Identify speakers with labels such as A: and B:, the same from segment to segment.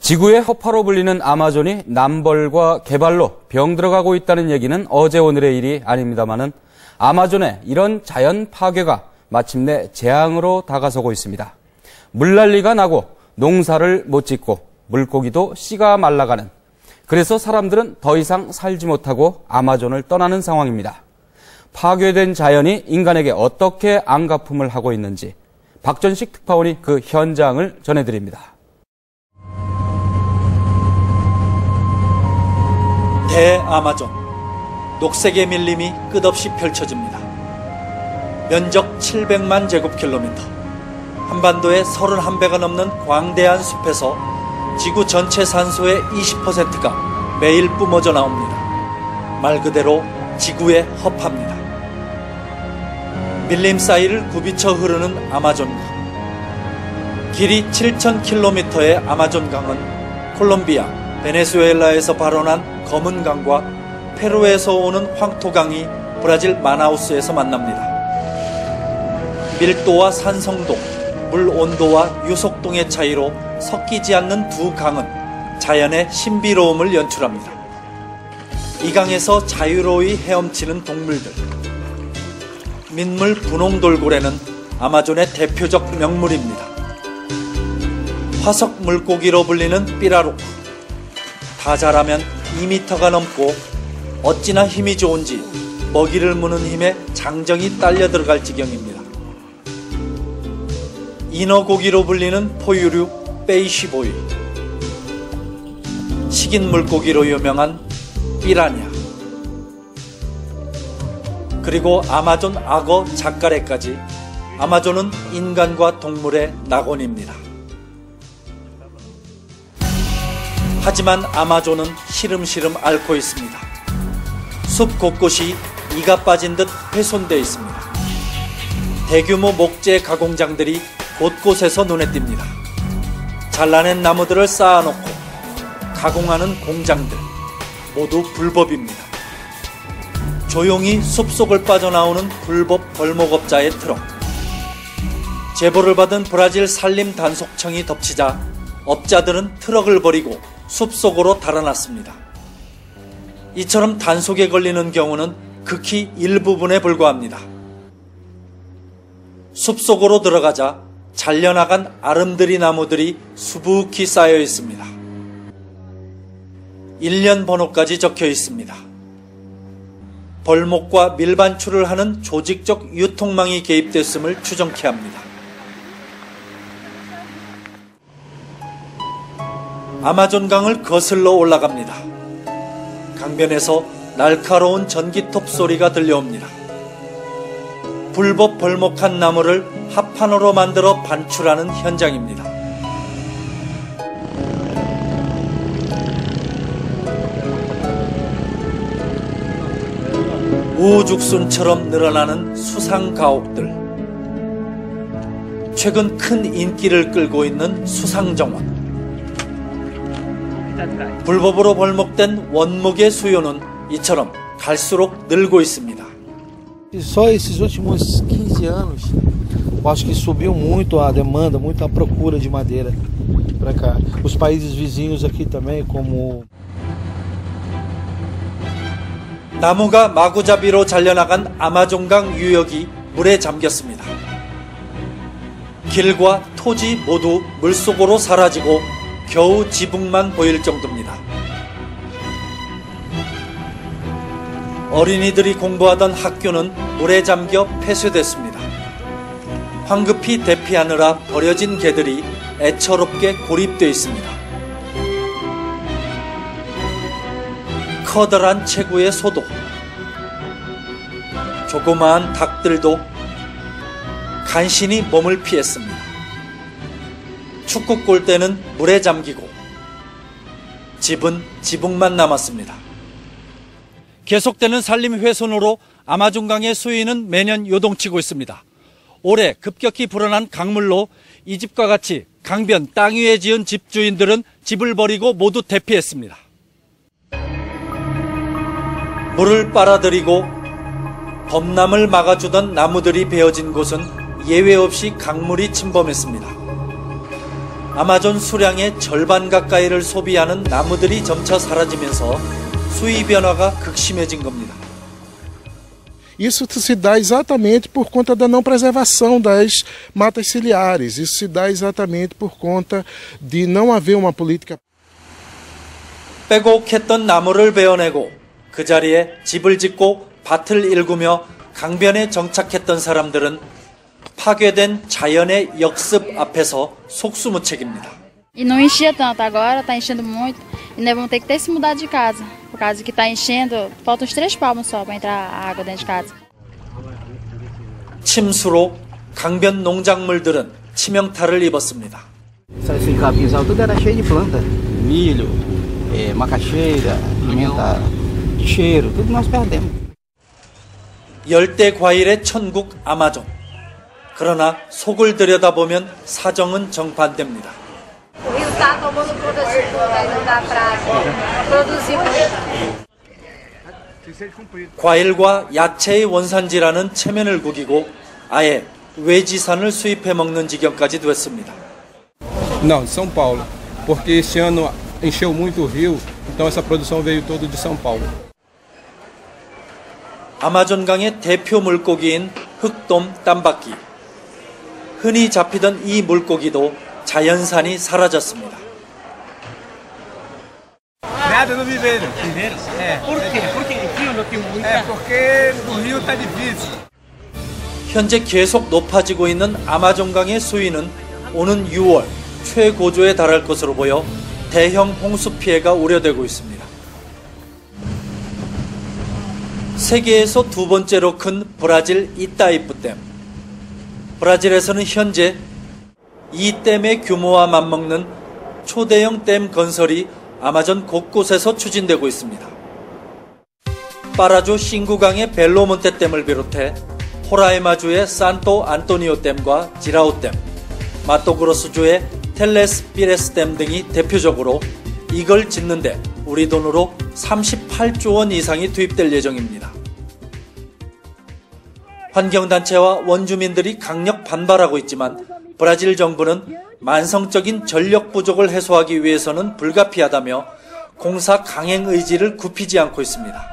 A: 지구의 허파로 불리는 아마존이 남벌과 개발로 병들어가고 있다는 얘기는 어제 오늘의 일이 아닙니다만은 아마존의 이런 자연 파괴가 마침내 재앙으로 다가서고 있습니다. 물난리가 나고 농사를 못 짓고 물고기도 씨가 말라가는, 그래서 사람들은 더 이상 살지 못하고 아마존을 떠나는 상황입니다. 파괴된 자연이 인간에게 어떻게 안갚음을 하고 있는지 박전식 특파원이 그 현장을 전해드립니다.
B: 대아마존, 녹색의 밀림이 끝없이 펼쳐집니다. 면적 700만 제곱킬로미터, 한반도의 31배가 넘는 광대한 숲에서 지구 전체 산소의 20%가 매일 뿜어져 나옵니다. 말 그대로 지구의 허파입니다. 밀림 사이를 굽이쳐 흐르는 아마존강. 길이 7,000km의 아마존강은 콜롬비아, 베네수엘라에서 발원한 검은 강과 페루에서 오는 황토강이 브라질 마나우스에서 만납니다. 밀도와 산성도, 물 온도와 유속동의 차이로 섞이지 않는 두 강은 자연의 신비로움을 연출합니다. 이 강에서 자유로이 헤엄치는 동물들. 민물 분홍돌고래는 아마존의 대표적 명물입니다. 화석 물고기로 불리는 삐라로크. 다 자라면 2m가 넘고 어찌나 힘이 좋은지 먹이를 무는 힘에 장정이 딸려 들어갈 지경입니다. 인어고기로 불리는 포유류 페이시보이, 식인 물고기로 유명한 삐라냐, 그리고 아마존 악어 작가래까지 아마존은 인간과 동물의 낙원입니다. 하지만 아마존은 시름시름 앓고 있습니다. 숲 곳곳이 이가 빠진 듯 훼손되어 있습니다. 대규모 목재 가공장들이 곳곳에서 눈에 띕니다. 잘라낸 나무들을 쌓아놓고 가공하는 공장들, 모두 불법입니다. 조용히 숲속을 빠져나오는 불법 벌목업자의 트럭. 제보를 받은 브라질 산림단속청이 덮치자 업자들은 트럭을 버리고 숲속으로 달아났습니다. 이처럼 단속에 걸리는 경우는 극히 일부분에 불과합니다. 숲속으로 들어가자 잘려나간 아름드리 나무들이 수북히 쌓여 있습니다. 1년 번호까지 적혀 있습니다. 벌목과 밀반출을 하는 조직적 유통망이 개입됐음을 추정케 합니다. 아마존강을 거슬러 올라갑니다. 강변에서 날카로운 전기톱 소리가 들려옵니다. 불법 벌목한 나무를 합판으로 만들어 반출하는 현장입니다. 우후죽순처럼 늘어나는 수상가옥들. 최근 큰 인기를 끌고 있는 수상정원. 불법으로 벌목된 원목의 수요는 이처럼 갈수록 늘고 있습니다.
C: Só esses últimos 15 anos, eu acho que subiu muito a demanda, muito a procura de madeira para cá. Os países vizinhos aqui também, como
B: 나무가 마구잡이로 잘려나간 아마존강 유역이 물에 잠겼습니다. 길과 토지 모두 물속으로 사라지고 겨우 지붕만 보일 정도입니다. 어린이들이 공부하던 학교는 물에 잠겨 폐쇄됐습니다. 황급히 대피하느라 버려진 개들이 애처롭게 고립되어 있습니다. 커다란 체구의 소도, 조그마한 닭들도 간신히 몸을 피했습니다. 축구 골대는 물에 잠기고 집은 지붕만 남았습니다. 계속되는 산림 훼손으로 아마존강의 수위는 매년 요동치고 있습니다. 올해 급격히 불어난 강물로 이 집과 같이 강변 땅 위에 지은 집주인들은 집을 버리고 모두 대피했습니다. 물을 빨아들이고 범람을 막아주던 나무들이 베어진 곳은 예외 없이 강물이 침범했습니다. 아마존 수량의 절반 가까이를 소비하는 나무들이 점차 사라지면서 수위 변화가 극심해진 겁니다.
D: Isso se dá exatamente por conta da não preservação das matas ciliares. Isso se dá exatamente por conta de não haver uma política.
B: 빼곡했던 나무를 베어내고 그 자리에 집을 짓고 밭을 일구며 강변에 정착했던 사람들은 파괴된 자연의 역습 앞에서 속수무책입니다.
E: E não enchia tanto, agora está enchendo muito e nós vamos ter que até se mudar de casa. Por causa que está enchendo, faltam uns 3 palmos só para entrar a água dentro de casa.
B: 침수로 강변 농작물들은 치명타를 입었습니다.
F: Esse capinzal tudo era cheio de planta, milho, macaxeira, pimenta, cheiro, tudo nós perdemos.
B: 열대 과일의 천국 아마존. 그러나 속을 들여다보면 사정은 정반대입니다.
G: O rio está tomando conta de tudo, aí não dá para produzir muito.
B: 과일과 야채의 원산지라는 체면을 구기고 아예 외지산을 수입해 먹는 지경까지 됐습니다.
H: Não, de São Paulo, porque esse ano encheu muito o rio, então essa produção veio toda de São Paulo.
B: 아마존강의 대표 물고기인 흑돔 땀바퀴. 흔히 잡히던 이 물고기도 자연산이 사라졌습니다.
I: Nada no viveiro. Viveiro? É. Por quê? Porque rio não tem muito. É porque o rio está difícil.
B: 현재 계속 높아지고 있는 아마존강의 수위는 오는 6월 최고조에 달할 것으로 보여 대형 홍수 피해가 우려되고 있습니다. 세계에서 두 번째로 큰 브라질 이따이푸 댐. 브라질에서는 현재 이 댐의 규모와 맞먹는 초대형 댐 건설이 아마존 곳곳에서 추진되고 있습니다. 파라주 싱구강의 벨로몬테 댐을 비롯해 호라이마주의 산토 안토니오 댐과 지라우 댐, 마토그로스주의 텔레스 피레스 댐 등이 대표적으로 이걸 짓는데 우리 돈으로 38조 원 이상이 투입될 예정입니다. 환경단체와 원주민들이 강력 반발하고 있지만 브라질 정부는 만성적인 전력 부족을 해소하기 위해서는 불가피하다며 공사 강행 의지를 굽히지 않고 있습니다.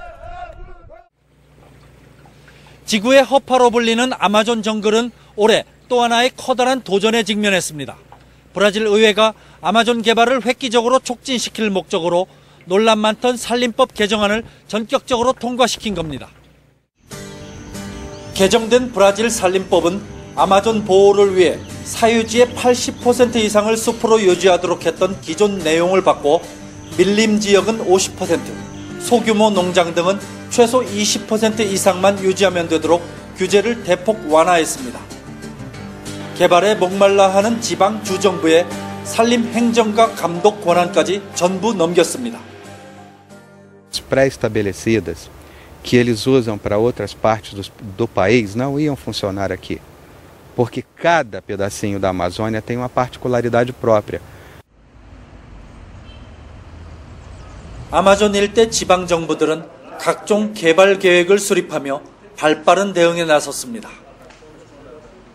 B: 지구의 허파로 불리는 아마존 정글은 올해 또 하나의 커다란 도전에 직면했습니다. 브라질 의회가 아마존 개발을 획기적으로 촉진시킬 목적으로 논란 많던 산림법 개정안을 전격적으로 통과시킨 겁니다. 개정된 브라질 산림법은 아마존 보호를 위해 사유지의 80% 이상을 숲으로 유지하도록 했던 기존 내용을 바꿔 밀림 지역은 50%, 소규모 농장 등은 최소 20% 이상만 유지하면 되도록 규제를 대폭 완화했습니다. 개발에 목말라 하는 지방 주정부에 산림 행정과 감독 권한까지 전부 넘겼습니다.
J: pré-estabelecidas que eles usam para outras partes do país não iam funcionar aqui, porque cada pedacinho da Amazônia tem uma particularidade própria.
B: 아마존 일대 지방 정부들은 각종 개발 계획을 수립하며 발빠른 대응에 나섰습니다.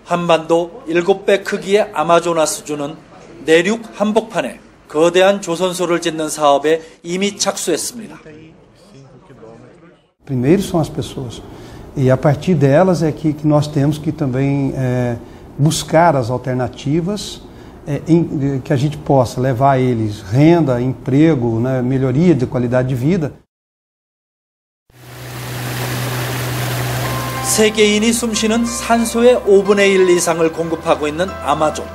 B: 한반도 7배 크기의 아마조나스주는 내륙 한복판에 거대한 조선소를 짓는 사업에 이미 착수했습니다.
K: Primeiro são as pessoas, e a partir delas é que nós temos que também buscar as alternativas que a gente possa levar a eles renda, emprego, né, melhoria de qualidade de vida.
B: 세계인이 숨쉬는 산소의 5분의 1 이상을 공급하고 있는 아마존.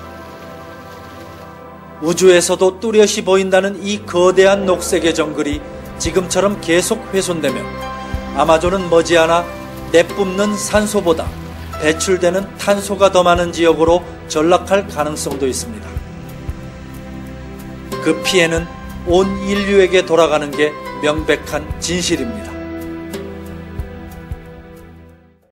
B: 우주에서도 뚜렷이 보인다는 이 거대한 녹색의 정글이 지금처럼 계속 훼손되면 아마존은 머지않아 내뿜는 산소보다 배출되는 탄소가 더 많은 지역으로 전락할 가능성도 있습니다. 그 피해는 온 인류에게 돌아가는 게 명백한 진실입니다.